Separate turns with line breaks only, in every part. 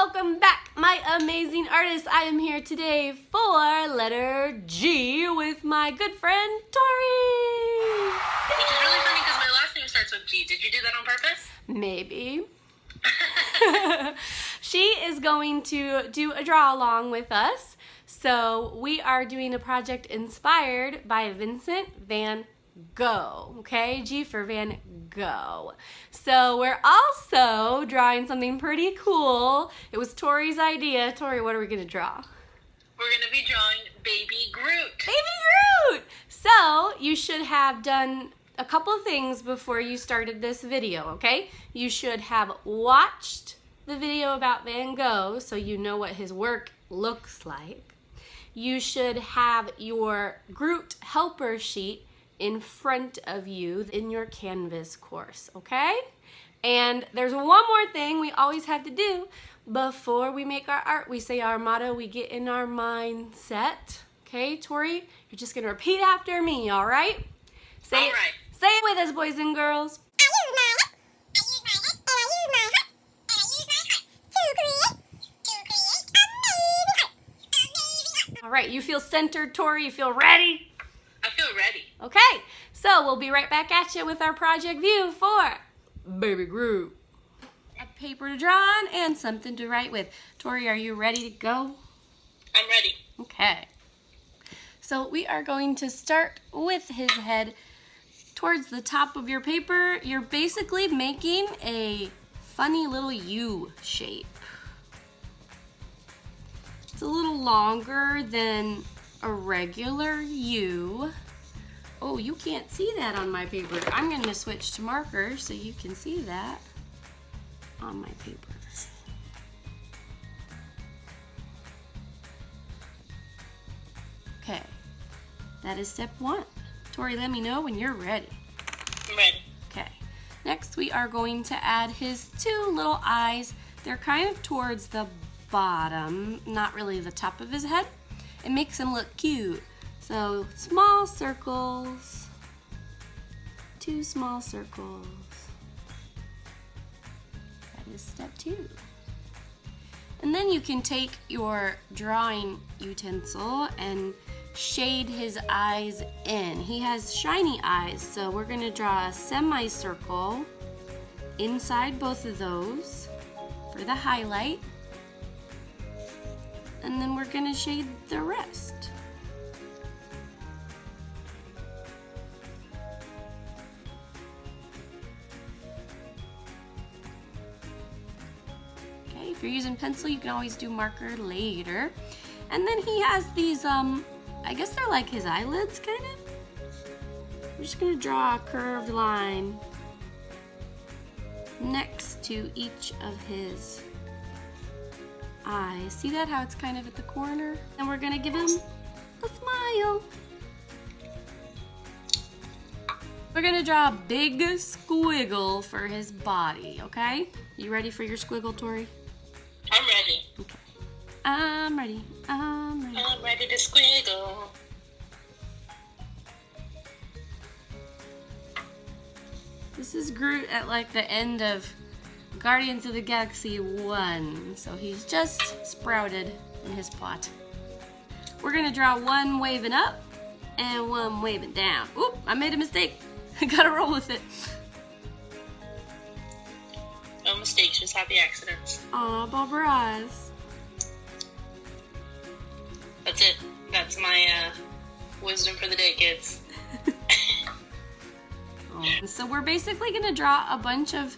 welcome back, my amazing artists. I am here today for letter G with my good friend, Tori.
Which is really funny because my last name starts with G. Did you do that on purpose?
Maybe. She is going to do a draw along with us. So we are doing a project inspired by Vincent van Gogh, okay? G for Van Gogh. So we're also drawing something pretty cool. It was Tori's idea. Tori, what are we gonna draw?
We're gonna be drawing Baby Groot.
Baby Groot! So you should have done a couple of things before you started this video, okay? You should have watched the video about Van Gogh so you know what his work looks like. You should have your Groot helper sheet in front of you in your Canvas course, okay? And there's one more thing we always have to do before we make our art. We say our motto, we get in our mindset. Okay, Tori, you're just gonna repeat after me, all right? Say
all
it,
right.
Say it with us, boys and girls. All right, you feel centered, Tori? You feel ready?
I feel ready.
Okay, so we'll be right back at you with our project view for Baby Groot. A paper to draw on and something to write with. Tori, are you ready to go?
I'm ready.
Okay. So we are going to start with his head towards the top of your paper. You're basically making a funny little U shape. It's a little longer than a regular U. Oh, you can't see that on my paper. I'm going to switch to marker so you can see that on my paper. Okay, that is step one. Tori, let me know when you're ready.
I'm ready.
Okay, next we are going to add his two little eyes. They're kind of towards the bottom, not really the top of his head. It makes him look cute. So small circles, two small circles. That is step two. And then you can take your drawing utensil and shade his eyes in. He has shiny eyes, so we're gonna draw a semicircle inside both of those for the highlight. And then we're gonna shade the rest. Okay, if you're using pencil, you can always do marker later. And then he has these, I guess they're like his eyelids, kind of. I'm just gonna draw a curved line next to each of his eyes. See that, how it's kind of at the corner? And we're gonna give him a smile. We're gonna draw a big squiggle for his body, okay? You ready for your squiggle, Tori?
I'm ready.
Okay. I'm ready. I'm ready.
I'm ready to squiggle.
This is Groot at like the end of Guardians of the Galaxy 1, so he's just sprouted in his plot. We're gonna draw one waving up and one waving down. Oop, I made a mistake. I gotta roll with it.
No mistakes, just happy accidents.
Aw, Barbara eyes.
That's it. That's my wisdom for the day, kids.
So we're basically gonna draw a bunch of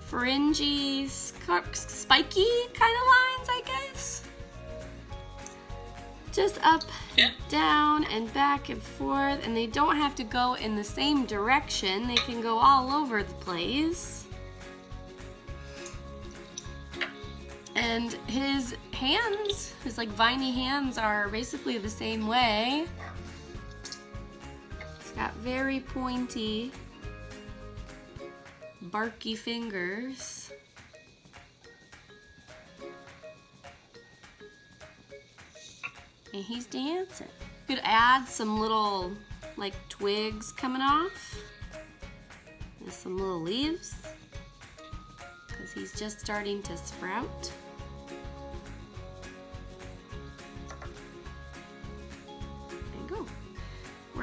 fringy, spiky kind of lines, I guess. Just up, down, and back and forth, and they don't have to go in the same direction. They can go all over the place. And his hands, his like viney hands, are basically the same way. He's got very pointy, barky fingers. And he's dancing. Could add some little like twigs coming off. And some little leaves. Because he's just starting to sprout.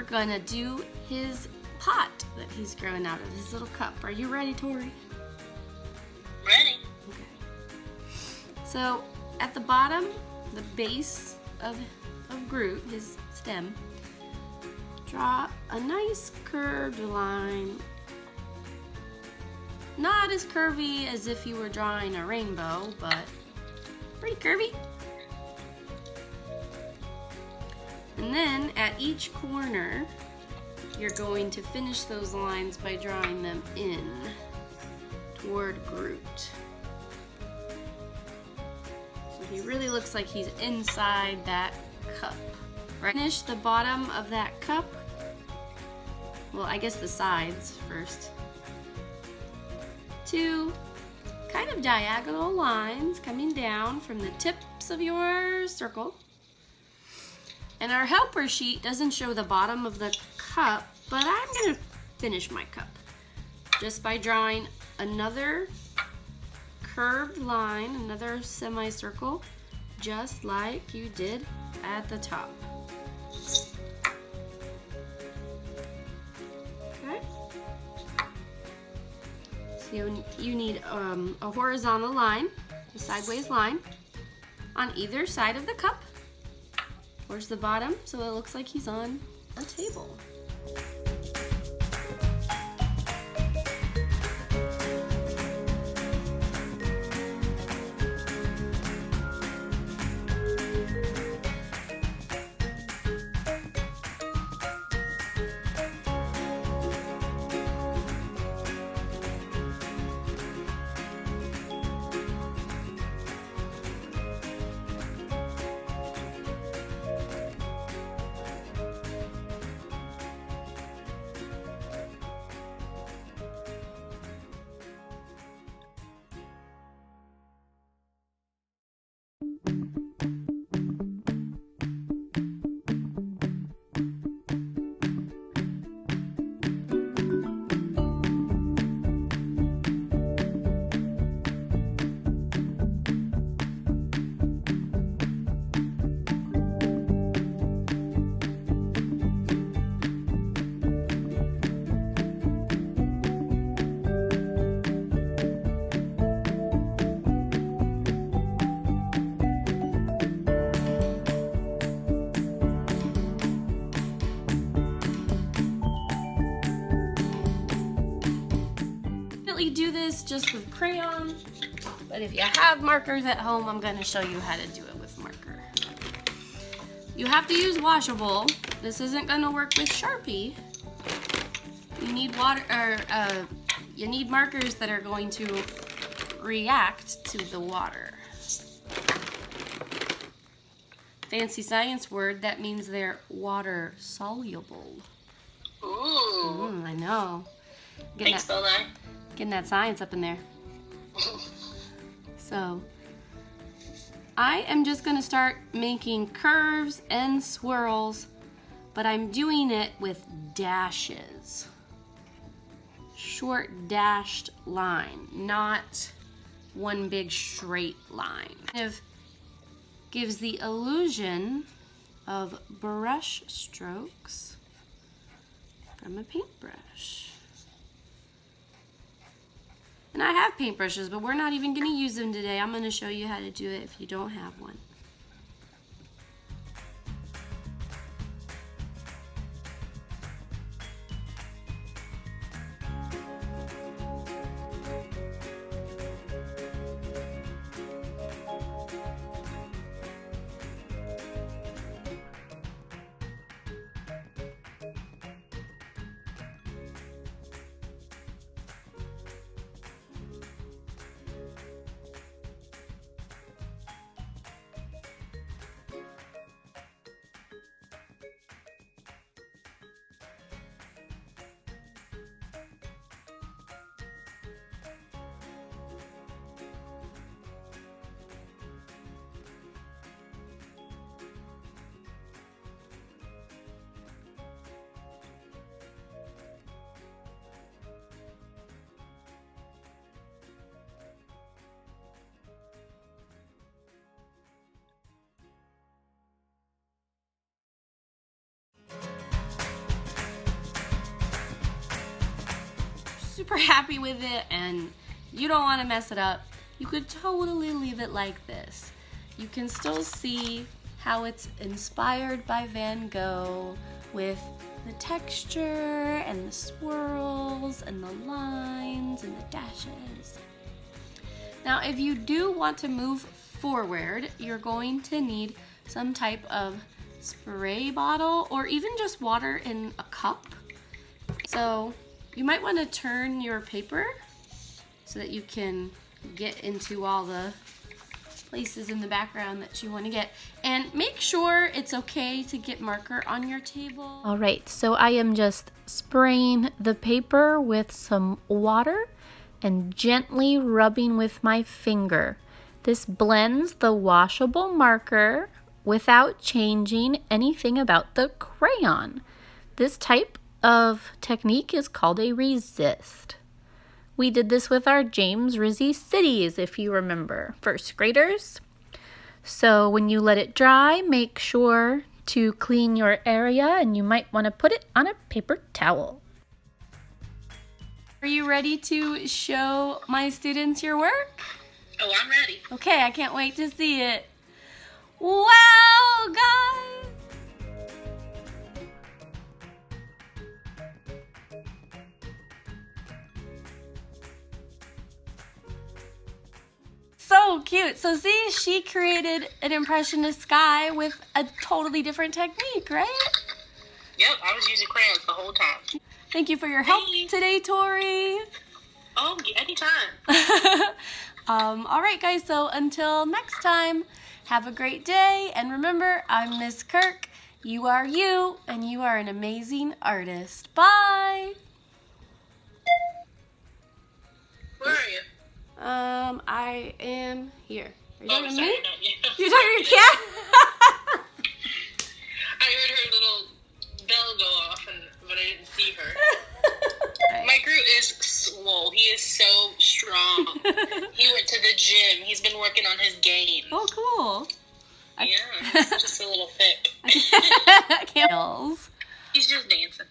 gonna do his pot that he's growing out of his little cup. Are you ready, Tori?
Ready?
Okay. So at the bottom, the base of Groot, his stem, draw a nice curved line. Not as curvy as if you were drawing a rainbow, but pretty curvy. And then at each corner, you're going to finish those lines by drawing them in toward Groot. So he really looks like he's inside that cup. Right. Finish the bottom of that cup. Well, I guess the sides first. 2 kind of diagonal lines coming down from the tips of your circle. And our helper sheet doesn't show the bottom of the cup, but I'm going to finish my cup just by drawing another curved line, another semicircle, just like you did at the top. Okay. So you need a horizontal line, a sideways line, on either side of the cup towards the bottom, so it looks like he's on a table. Do this just with crayon, but if you have markers at home, I'm going to show you how to do it with marker. You have to use washable. This isn't going to work with Sharpie. You need water, or you need markers that are going to react to the water. Fancy science word, that means they're water soluble.
Ooh.
I know.
Thanks, Bella.
Getting that science up in there. So I am just going to start making curves and swirls, but I'm doing it with dashes. Short dashed line, not one big straight line. Kind of gives the illusion of brush strokes from a paintbrush. And I have paintbrushes, but we're not even going to use them today. I'm going to show you how to do it if you don't have one. super happy with it and you don't want to mess it up, you could totally leave it like this. You can still see how it's inspired by Van Gogh with the texture and the swirls and the lines and the dashes. Now, if you do want to move forward, you're going to need some type of spray bottle or even just water in a cup. So you might want to turn your paper so that you can get into all the places in the background that you want to get. And make sure it's okay to get marker on your table. All right, so I am just spraying the paper with some water and gently rubbing with my finger. This blends the washable marker without changing anything about the crayon. This type of technique is called a resist. We did this with our James Rizzi cities, if you remember, first graders. So when you let it dry, make sure to clean your area and you might want to put it on a paper towel. Are you ready to show my students your work?
Oh, I'm ready.
Okay, I can't wait to see it. Wow, guys! So cute. So see, she created an impressionist sky with a totally different technique, right?
Yep, I was using crayons the whole time.
Thank you for your help today, Tori.
Oh, anytime.
All right, guys, so until next time, have a great day. And remember, I'm Miss Kirk. You are you, and you are an amazing artist. Bye.
Where are you?
I am here. Are you talking to
sorry,
me?
not you.
You're talking to your cat?
I heard her little bell go off, but I didn't see her. My Groot is swole. He is so strong. He went to the gym. He's been working on his game.
Oh, cool.
Yeah, he's just a little thick.
I can't.
He's just dancing.